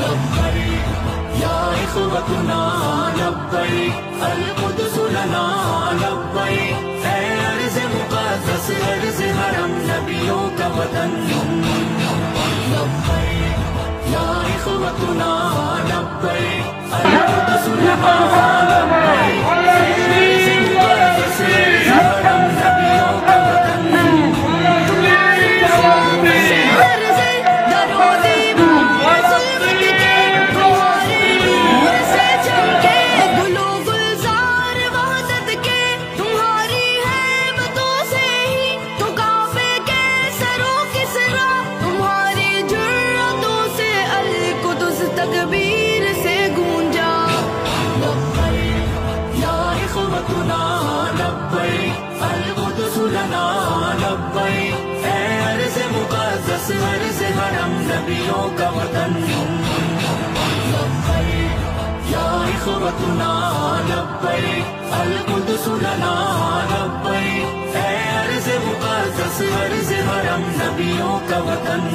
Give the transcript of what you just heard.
لبیک یا اخوتنا لبیک القدس لنا لبیک اے ارض مقدس ارض حرم نبیوں کا وطن لبیک یا اخوتنا لبیک القدس لنا لبیک اے ارض مقدس ارض حرم نبیوں کا وطن ارض حرم نبیوں کا وطن لبیک یا اخوتنا لبیک القدس لنا لبیک اے ارض مقدس ارض حرم نبیوں کا وطن